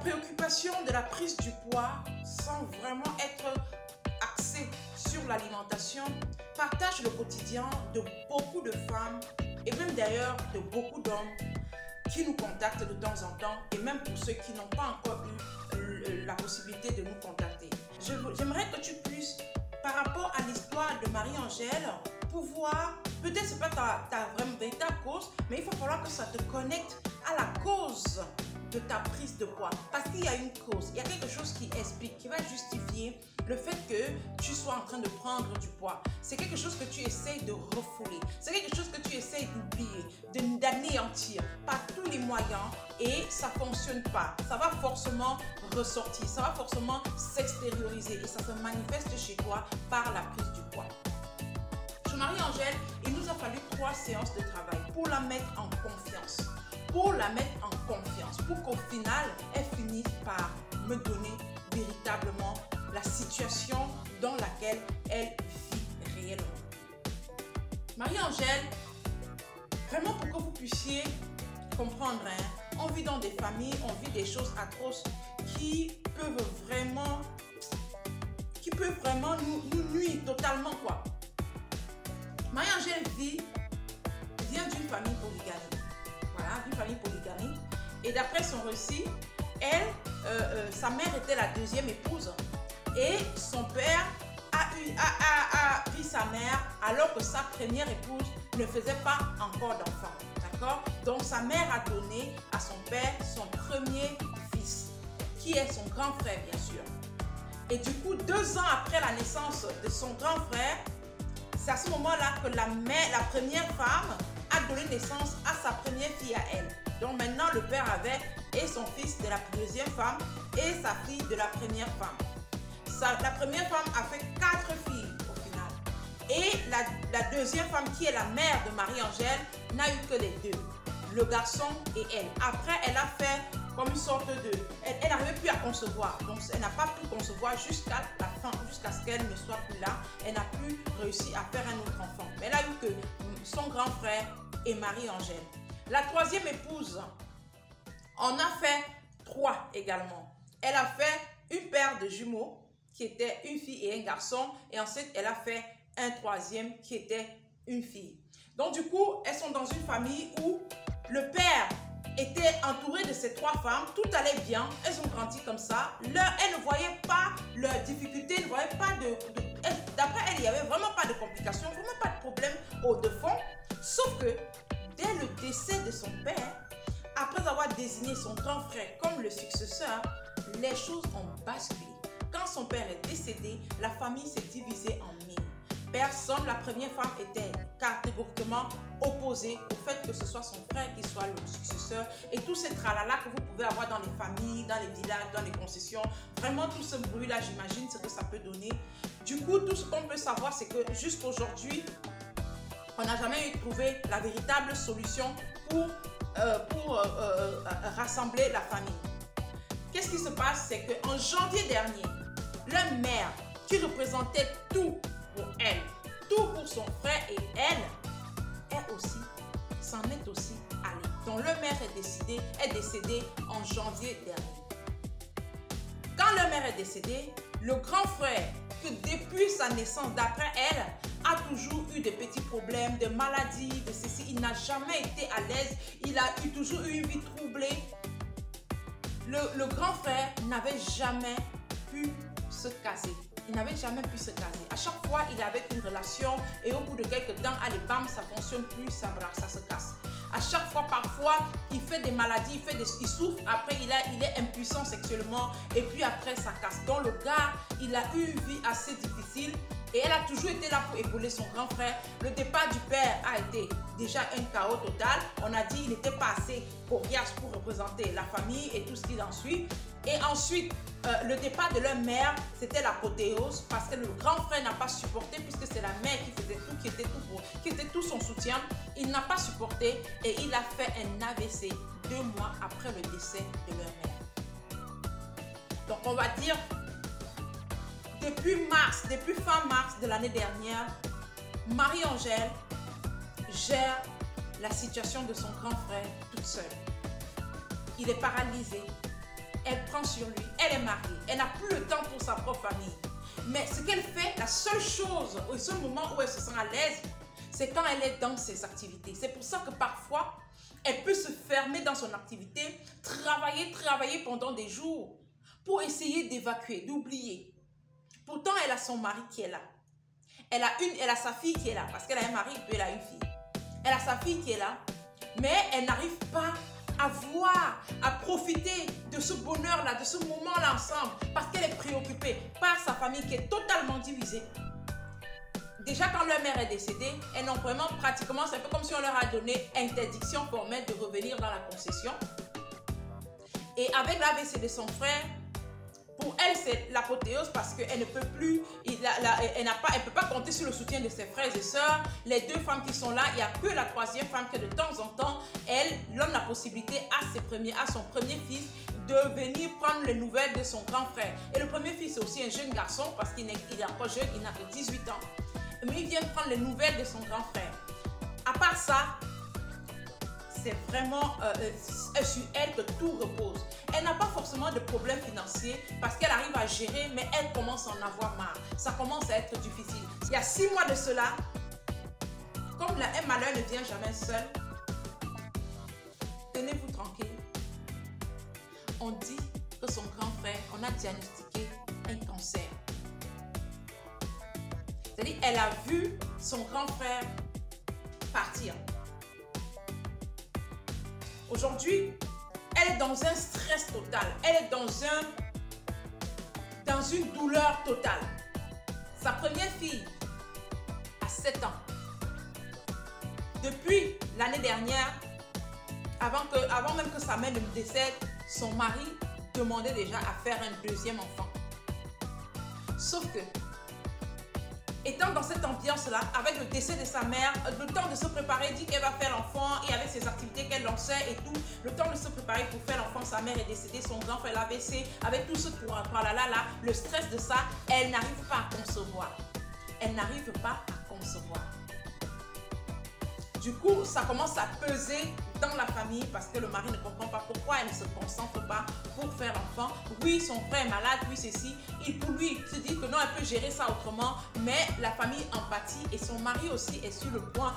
préoccupation de la prise du poids, sans vraiment être axée sur l'alimentation, partage le quotidien de beaucoup de femmes et même d'ailleurs de beaucoup d'hommes qui nous contactent de temps en temps, et même pour ceux qui n'ont pas encore eu la possibilité de nous contacter. J'aimerais que tu puisses, par rapport à l'histoire de Marie-Angèle, pouvoir, peut-être c'est pas ta vraiment véritable cause, mais il va falloir que ça te connecte à la cause de ta prise de poids. Parce qu'il y a une cause, il y a quelque chose qui explique, qui va justifier le fait que tu sois en train de prendre du poids. C'est quelque chose que tu essayes de refouler. C'est quelque chose que tu essayes d'oublier, d'anéantir par tous les moyens, et ça ne fonctionne pas. Ça va forcément ressortir, ça va forcément s'extérioriser et ça se manifeste chez toi par la prise du poids. Chez Marie-Angèle, il nous a fallu 3 séances de travail pour la mettre en confiance. Pour qu'au final, elle finisse par me donner véritablement la situation dans laquelle elle vit réellement. Marie-Angèle, vraiment pour que vous puissiez comprendre, hein, on vit dans des familles, on vit des choses atroces qui peuvent vraiment nous nuire totalement, quoi. Marie-Angèle vient d'une famille polygamique. Voilà, d'une famille polygamique. Et d'après son récit, sa mère était la 2e épouse. Et son père a pris sa mère alors que sa première épouse ne faisait pas encore d'enfant. D'accord? Donc sa mère a donné à son père son premier fils, qui est son grand frère, bien sûr. Et du coup, 2 ans après la naissance de son grand frère, c'est à ce moment-là que la première femme a donné naissance à sa première fille à elle. Donc maintenant, le père avait et son fils de la 2e femme et sa fille de la première femme. La première femme a fait 4 filles au final. Et la 2e femme, qui est la mère de Marie-Angèle, n'a eu que les 2, le garçon et elle. Après, elle a fait comme une sorte de... Elle n'arrivait plus à concevoir. Donc, elle n'a pas pu concevoir jusqu'à la fin, jusqu'à ce qu'elle ne soit plus là. Elle n'a plus réussi à faire un autre enfant. Mais elle a eu que son grand frère et Marie-Angèle. La 3e épouse en a fait 3 également. Elle a fait une paire de jumeaux qui était une fille et un garçon, et ensuite elle a fait un 3e qui était une fille. Donc du coup, elles sont dans une famille où le père était entouré de ces 3 femmes, tout allait bien, elles ont grandi comme ça. Elles ne voyaient pas leurs difficultés, ne voyaient pas d'après elle, il n'y avait vraiment pas de complications, vraiment pas de problème de fond, sauf que dès le décès de son père, après avoir désigné son grand frère comme le successeur, les choses ont basculé. Quand son père est décédé, la famille s'est divisée en 1000. Personne, la première femme était catégoriquement opposée au fait que ce soit son frère qui soit le successeur, et tous ces tralala que vous pouvez avoir dans les familles, dans les villages, dans les concessions, vraiment tout ce bruit-là, j'imagine ce que ça peut donner. Du coup, tout ce qu'on peut savoir, c'est que jusqu'à aujourd'hui, on n'a jamais trouvé la véritable solution pour rassembler la famille. Qu'est-ce qui se passe? C'est qu'en janvier dernier, leur mère, qui représentait tout pour elle, tout pour son frère et elle aussi, s'en est aussi allée. Donc leur mère est décédée en janvier dernier. Quand leur mère est décédée, le grand frère, que depuis sa naissance, d'après elle, a toujours eu des petits problèmes, de maladies, de ceci, il n'a jamais été à l'aise, il a toujours eu une vie troublée. Le grand frère n'avait jamais pu se caser. Il n'avait jamais pu se caser. À chaque fois, il avait une relation et au bout de quelques temps, allez, bam, ça ne fonctionne plus, ça se casse. À chaque fois, parfois, il fait des maladies, il souffre, après il est impuissant sexuellement et puis après, ça casse. Donc le gars, il a eu une vie assez difficile et elle a toujours été là pour épauler son grand frère. Le départ du père a été déjà un chaos total. On a dit qu'il n'était pas assez coriace pour représenter la famille et tout ce qui en suit. Et ensuite, le départ de leur mère, c'était l'apothéose parce que le grand frère n'a pas supporté, puisque c'est la mère qui faisait tout, qui était tout son soutien. Il n'a pas supporté et il a fait un AVC 2 mois après le décès de leur mère. Donc on va dire, depuis fin mars de l'année dernière, Marie-Angèle gère la situation de son grand frère toute seule. Il est paralysé. elle prend sur lui, elle est mariée, elle n'a plus le temps pour sa propre famille. Mais ce qu'elle fait, la seule chose, au seul moment où elle se sent à l'aise, c'est quand elle est dans ses activités. C'est pour ça que parfois, elle peut se fermer dans son activité, travailler pendant des jours pour essayer d'évacuer, d'oublier. Pourtant, elle a son mari qui est là. Elle a sa fille qui est là, parce qu'elle a un mari et puis elle a une fille. Elle a sa fille qui est là, mais elle n'arrive pas à voir, à profiter de ce bonheur-là, de ce moment-là ensemble, parce qu'elle est préoccupée par sa famille qui est totalement divisée. Déjà, quand leur mère est décédée, elles n'ont vraiment pratiquement, c'est un peu comme si on leur a donné interdiction formelle de revenir dans la concession. Et avec l'AVC de son frère, pour elle, c'est l'apothéose parce qu'elle ne peut plus, elle ne peut pas compter sur le soutien de ses frères et sœurs. Les deux femmes qui sont là, il n'y a que la troisième femme que de temps en temps, elle donne la possibilité à son premier fils de venir prendre les nouvelles de son grand frère. Et le premier fils est aussi un jeune garçon parce qu'il est encore jeune, il n'a que 18 ans. Mais il vient prendre les nouvelles de son grand frère. À part ça, c'est vraiment sur elle que tout repose. Elle n'a pas forcément de problème financier parce qu'elle arrive à gérer, mais elle commence à en avoir marre. Ça commence à être difficile. Il y a 6 mois de cela, comme un malheur ne vient jamais seul, tenez-vous tranquille. On dit que son grand frère, on a diagnostiqué un cancer. C'est-à-dire, elle a vu son grand frère partir. Aujourd'hui, elle est dans un stress total. Elle est dans une douleur totale. Sa première fille a 7 ans. Depuis l'année dernière, avant même que sa mère ne décède, son mari demandait déjà à faire un deuxième enfant. Sauf que, étant dans cette ambiance-là, avec le décès de sa mère, le temps de se préparer, dit qu'elle va faire l'enfant et avec ses activités qu'elle lançait et tout, le temps de se préparer pour faire l'enfant, sa mère est décédée, son grand frère l'AVC, avec tout ce là, le stress de ça, elle n'arrive pas à concevoir. Elle n'arrive pas à concevoir. Du coup, ça commence à peser dans la famille parce que le mari ne comprend pas pourquoi elle ne se concentre pas pour faire l'enfant. Oui, son frère est malade, oui, ceci. Pour lui, il se dit que non, elle peut gérer ça autrement, mais la famille en pâtit et son mari aussi est sur le point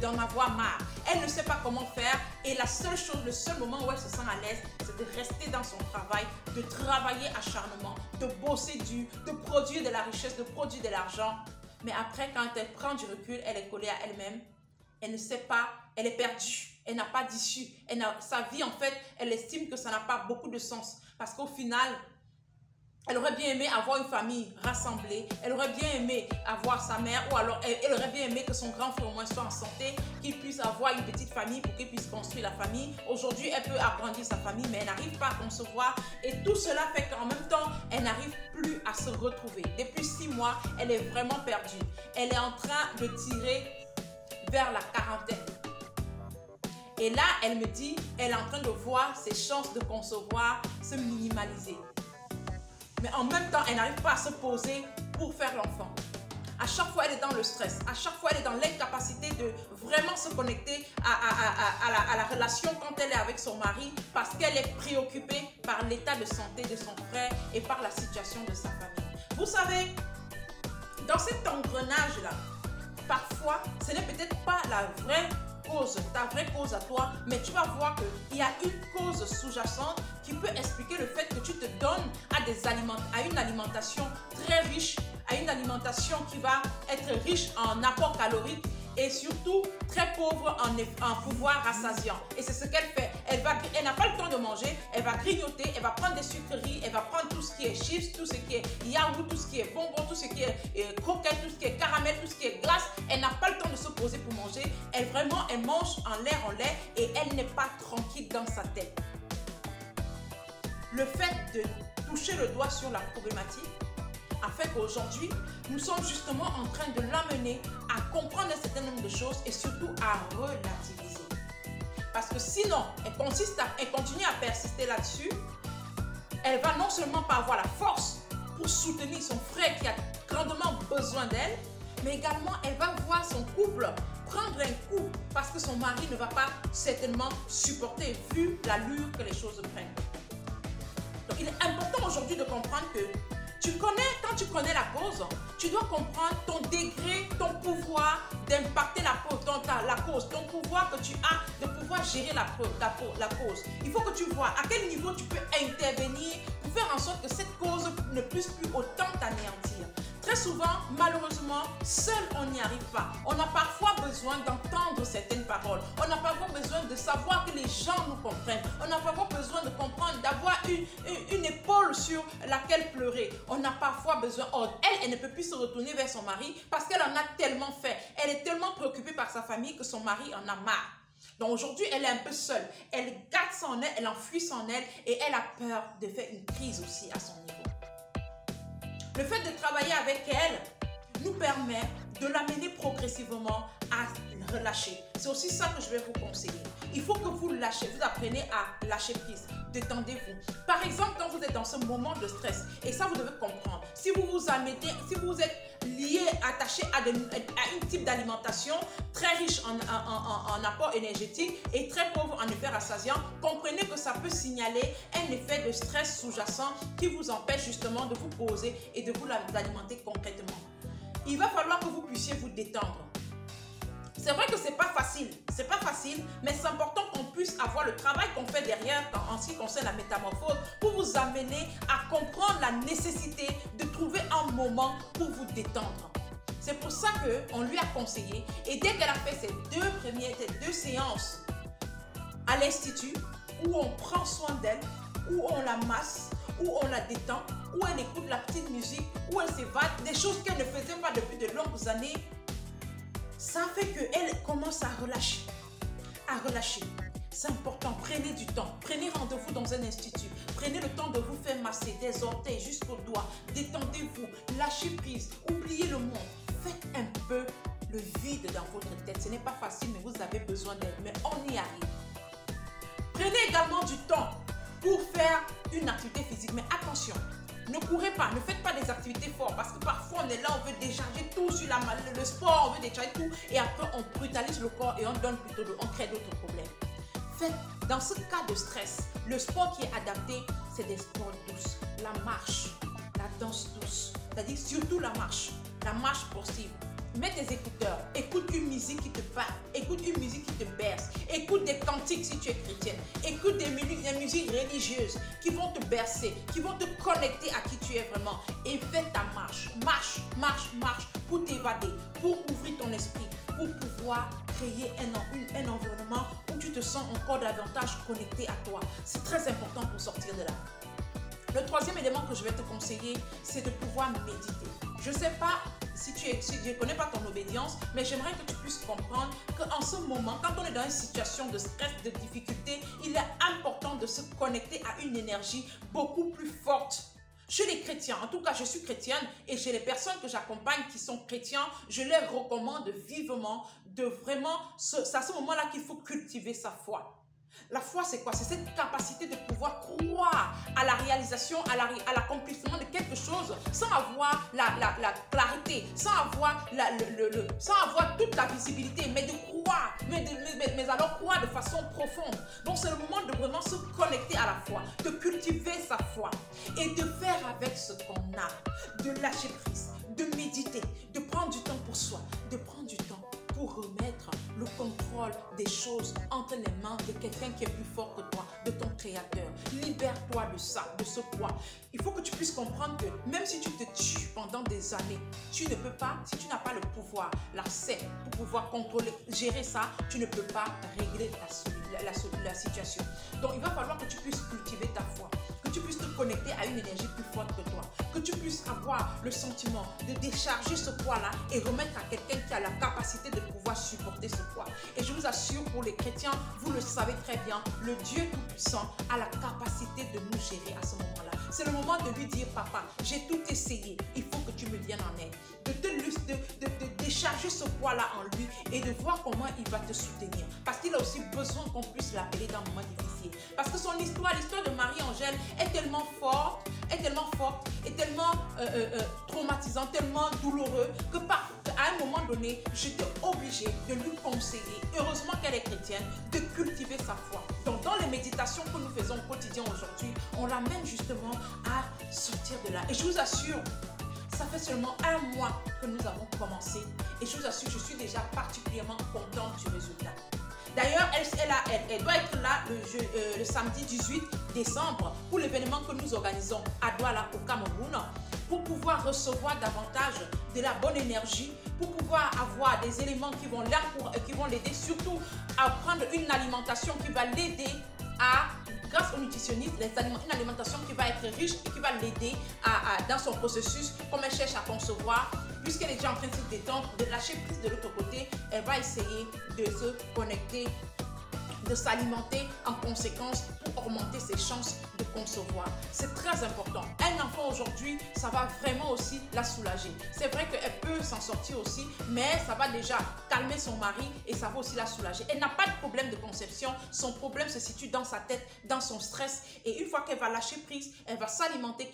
d'en avoir marre. Elle ne sait pas comment faire et la seule chose, le seul moment où elle se sent à l'aise, c'est de rester dans son travail, de travailler acharnement, de bosser dur, de produire de la richesse, de produire de l'argent. Mais après, quand elle prend du recul, elle est collée à elle-même. Elle ne sait pas, elle est perdue, elle n'a pas d'issue. Sa vie, en fait, elle estime que ça n'a pas beaucoup de sens. Parce qu'au final, elle aurait bien aimé avoir une famille rassemblée. Elle aurait bien aimé avoir sa mère ou alors elle aurait bien aimé que son grand frère au moins soit en santé, qu'il puisse avoir une petite famille pour qu'il puisse construire la famille. Aujourd'hui, elle peut agrandir sa famille, mais elle n'arrive pas à concevoir. Et tout cela fait qu'en même temps, elle n'arrive plus à se retrouver. Depuis 6 mois, elle est vraiment perdue. Elle est en train de tirer vers la quarantaine. Et là, elle me dit, elle est en train de voir ses chances de concevoir se minimaliser. Mais en même temps, elle n'arrive pas à se poser pour faire l'enfant. À chaque fois, elle est dans le stress. À chaque fois, elle est dans l'incapacité de vraiment se connecter à la relation quand elle est avec son mari parce qu'elle est préoccupée par l'état de santé de son frère et par la situation de sa famille. Vous savez, dans cet engrenage-là, parfois, ce n'est peut-être pas la vraie cause, ta vraie cause à toi, mais tu vas voir qu'il y a une cause sous-jacente qui peut expliquer le fait que tu te donnes à une alimentation très riche, à une alimentation qui va être riche en apports caloriques et surtout très pauvre en pouvoir rassasiant. Et c'est ce qu'elle fait. Elle n'a pas le temps de manger, elle va grignoter, elle va prendre des sucreries, elle va prendre tout ce qui est chips, tout ce qui est yaourt, tout ce qui est bonbon, tout ce qui est croquette, tout ce qui est caramel, tout ce qui est glace. Elle n'a pas le temps de se poser pour manger. Elle mange en l'air et elle n'est pas tranquille dans sa tête. Le fait de toucher le doigt sur la problématique a fait qu'aujourd'hui, nous sommes justement en train de l'amener à comprendre un certain nombre de choses et surtout à relativiser. Parce que sinon, elle continue à persister là-dessus, elle va non seulement pas avoir la force pour soutenir son frère qui a grandement besoin d'elle, mais également elle va voir son couple prendre un coup parce que son mari ne va pas certainement supporter vu l'allure que les choses prennent. il est important aujourd'hui de comprendre que quand tu connais la cause, tu dois comprendre ton degré, ton pouvoir d'impacter la cause, ton pouvoir que tu as de pouvoir gérer la cause. Il faut que tu vois à quel niveau tu peux intervenir pour faire en sorte que cette cause ne puisse plus autant t'anéantir. Très souvent, malheureusement, seul on n'y arrive pas. On a parfois besoin d'entendre certaines paroles. On a parfois besoin de savoir que les gens nous comprennent. On a parfois besoin de comprendre, d'avoir une épaule sur laquelle pleurer. On a parfois besoin, elle ne peut plus se retourner vers son mari parce qu'elle en a tellement fait. Elle est tellement préoccupée par sa famille que son mari en a marre. Donc aujourd'hui, elle est un peu seule. Elle garde ça en elle, elle enfuit ça en elle et elle a peur de faire une crise aussi à son niveau. Le fait de travailler avec elle nous permet de l'amener progressivement à relâcher. C'est aussi ça que je vais vous conseiller. Il faut que vous lâchez, vous apprenez à lâcher prise. Détendez-vous. Par exemple, quand vous êtes dans ce moment de stress, et ça vous devez comprendre, si vous êtes lié, attaché à un type d'alimentation très riche en apport énergétique et très pauvre en effet rassasiant, comprenez que ça peut signaler un effet de stress sous-jacent qui vous empêche justement de vous poser et de vous alimenter concrètement. Il va falloir que vous puissiez vous détendre. C'est vrai que c'est pas facile, mais c'est important qu'on puisse avoir le travail qu'on fait derrière en ce qui concerne la métamorphose pour vous amener à comprendre la nécessité de trouver un moment pour vous détendre. C'est pour ça qu'on lui a conseillé, et dès qu'elle a fait ces deux séances à l'institut, où on prend soin d'elle, où on la masse, où on la détend, où elle écoute la petite musique, où elle s'évade, des choses qu'elle ne faisait pas depuis de longues années, ça fait qu'elle commence à relâcher. C'est important, prenez du temps. Prenez rendez-vous dans un institut. Prenez le temps de vous faire masser des orteils jusqu'aux doigts. Détendez-vous, lâchez prise, oubliez le monde. Faites un peu le vide dans votre tête. Ce n'est pas facile, mais vous avez besoin d'aide. Mais on y arrive. Prenez également du temps pour faire une activité physique. Mais attention, ne courez pas, ne faites pas des activités fortes parce que parfois on est là, on veut décharger tout sur le sport, on veut décharger tout et après on brutalise le corps et on crée d'autres problèmes. Faites, dans ce cas de stress, le sport qui est adapté, c'est des sports douces. La marche, la danse douce, c'est-à-dire surtout la marche sportive. Mets tes écouteurs, écoute une musique qui te parle, écoute une musique qui te berce, écoute des cantiques si tu es chrétienne, écoute des musiques religieuses qui vont te bercer, qui vont te connecter à qui tu es vraiment et fais ta marche, marche pour t'évader, pour ouvrir ton esprit, pour pouvoir créer un environnement où tu te sens encore davantage connecté à toi. C'est très important pour sortir de là. Le troisième élément que je vais te conseiller, c'est de pouvoir méditer. Je ne sais pas si je ne connais pas ton obédience, mais j'aimerais que tu puisses comprendre qu'en ce moment, quand on est dans une situation de stress, de difficulté, il est important de se connecter à une énergie beaucoup plus forte. Chez les chrétiens, en tout cas je suis chrétienne et chez les personnes que j'accompagne qui sont chrétiens, je leur recommande vivement de vraiment, c'est à ce moment-là qu'il faut cultiver sa foi. La foi, c'est quoi? C'est cette capacité de pouvoir croire à la réalisation, à l'accomplissement de quelque chose sans avoir la clarité, sans avoir toute la visibilité, mais de croire, mais alors croire de façon profonde. Donc c'est le moment de vraiment se connecter à la foi, de cultiver sa foi et de faire avec ce qu'on a, de lâcher prise, de méditer, de prendre du temps pour soi, de prendre du temps pour remettre le contrôle des choses entre les mains de quelqu'un qui est plus fort que toi, de ton créateur. Libère-toi de ça, de ce poids. Il faut que tu puisses comprendre que même si tu te tues pendant des années, tu ne peux pas, si tu n'as pas le pouvoir, l'accès pour pouvoir contrôler, gérer ça, tu ne peux pas régler la situation. Donc il va falloir que tu puisses cultiver ta foi, que tu puisses te connecter à une énergie plus forte que toi, que tu puisses avoir le sentiment de décharger ce poids-là et remettre à quelqu'un qui a la capacité de pouvoir supporter ce poids. Et je vous assure, pour les chrétiens, vous le savez très bien, le Dieu Tout-Puissant a la capacité de nous gérer à ce moment-là. C'est le moment de lui dire, papa, j'ai tout essayé, il faut que tu me viennes en aide. De décharger ce poids-là en lui et de voir comment il va te soutenir. Parce qu'il a aussi besoin qu'on puisse l'appeler dans un moment difficile. Parce que son histoire, l'histoire de Marie-Angèle est tellement forte et tellement traumatisant, tellement douloureux que à un moment donné, j'étais obligée de lui conseiller, heureusement qu'elle est chrétienne, de cultiver sa foi. Donc dans les méditations que nous faisons au quotidien aujourd'hui, on l'amène justement à sortir de là. Et je vous assure, ça fait seulement 1 mois que nous avons commencé et je vous assure, je suis déjà particulièrement contente du résultat. D'ailleurs, elle doit être là le samedi 18 décembre pour l'événement que nous organisons à Douala au Cameroun pour pouvoir recevoir davantage de la bonne énergie, pour pouvoir avoir des éléments qui vont l'aider surtout à prendre une alimentation qui va l'aider à, grâce au nutritionniste, une alimentation qui va être riche et qui va l'aider dans son processus, comme elle cherche à concevoir. Puisqu'elle est déjà en train de se détendre, de lâcher prise de l'autre côté, elle va essayer de se connecter, de s'alimenter en conséquence pour augmenter ses chances de concevoir. C'est très important. Un enfant aujourd'hui, ça va vraiment aussi la soulager. C'est vrai qu'elle peut s'en sortir aussi, mais ça va déjà calmer son mari et ça va aussi la soulager. Elle n'a pas de problème de conception. Son problème se situe dans sa tête, dans son stress. Et une fois qu'elle va lâcher prise, elle va s'alimenter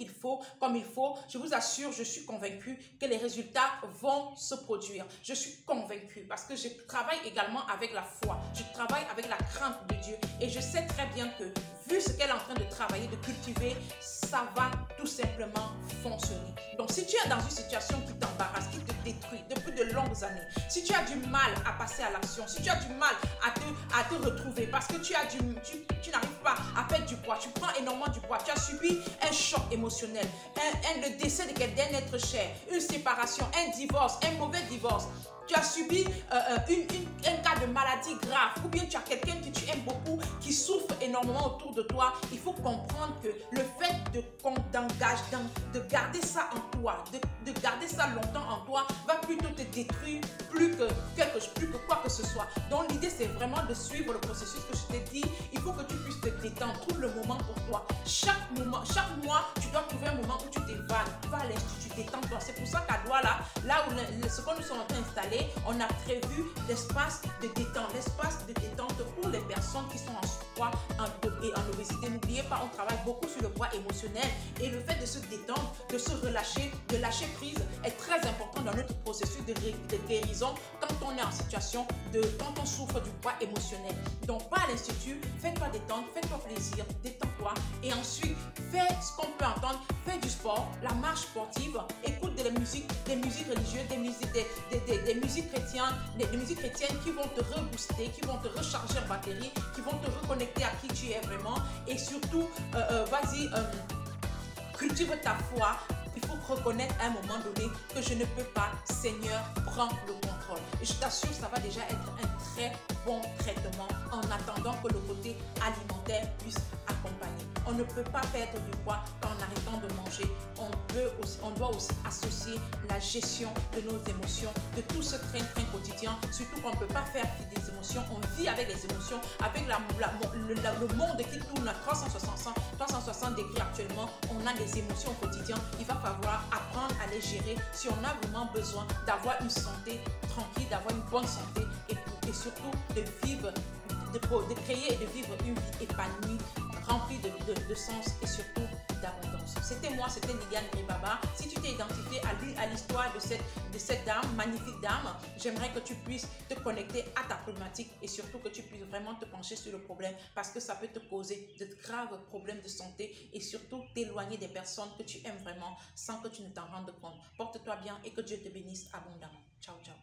comme il faut. Je vous assure, je suis convaincue que les résultats vont se produire. Je suis convaincue parce que je travaille également avec la foi. Je travaille avec la crainte de Dieu et je sais très bien que vu ce qu'elle est en train de travailler, de cultiver, ça va tout simplement fonctionner. Donc si tu es dans une situation qui t'embarrasse, qui te détruit depuis de longues années, si tu as du mal à passer à l'action, si tu as du mal à te retrouver parce que tu n'arrives pas à perdre du poids, tu prends énormément du poids, tu as subi un choc émotionnel, le décès d'un être cher, une séparation, un divorce, un mauvais divorce, tu as subi un cas de maladie grave ou bien tu as quelqu'un que tu aimes beaucoup qui souffre énormément autour de toi, il faut comprendre que le fait de garder ça en toi, de garder ça longtemps en toi, va plutôt te détruire plus que quoi que ce soit. Donc l'idée c'est vraiment de suivre le processus que je t'ai dit. Il faut que tu puisses te détendre, trouve le moment pour toi. Chaque mois, tu dois trouver un moment où tu t'évades, va à l'institut, détends-toi. C'est pour ça qu'à Douala, là où ce que nous sommes en train d'installer, on a prévu l'espace de détente pour les personnes qui sont en surpoids et en obésité. N'oubliez pas, on travaille beaucoup sur le poids émotionnel et le fait de se détendre, de se relâcher, de lâcher prise est très important dans notre processus de guérison quand on est en situation quand on souffre du poids émotionnel. Donc, va à l'institut, fais-toi détendre, fais-toi plaisir, détends-toi et ensuite fais ce qu'on peut entendre, fais du sport, la marche sportive, écoute des musiques religieuses, des musiques chrétiennes qui vont te rebooster, qui vont te recharger en batterie, qui vont te reconnecter à qui tu es vraiment et surtout, vas-y, cultive ta foi. Il faut reconnaître à un moment donné que je ne peux pas, Seigneur, prends le contrôle. Et je t'assure, ça va déjà être un très bon traitement en attendant que le côté alimentaire puisse accompagner. On ne peut pas perdre du poids en arrêtant de manger. On doit aussi associer la gestion de nos émotions, de tout ce train-train quotidien. Surtout qu'on ne peut pas faire des émotions. On vit avec les émotions, avec le monde qui tourne à 360 degrés actuellement. On a des émotions au quotidien. Il va falloir apprendre à les gérer si on a vraiment besoin d'avoir une santé tranquille, d'avoir une bonne santé et surtout de vivre, de créer et de vivre une vie épanouie, remplie de sens et surtout d'abondance. C'était moi, c'était Liliane Ribaba. Si tu t'es identifié à l'histoire de cette dame, magnifique dame, j'aimerais que tu puisses te connecter à ta problématique et surtout que tu puisses vraiment te pencher sur le problème parce que ça peut te causer de graves problèmes de santé et surtout t'éloigner des personnes que tu aimes vraiment sans que tu ne t'en rendes compte. Porte-toi bien et que Dieu te bénisse abondamment. Ciao, ciao.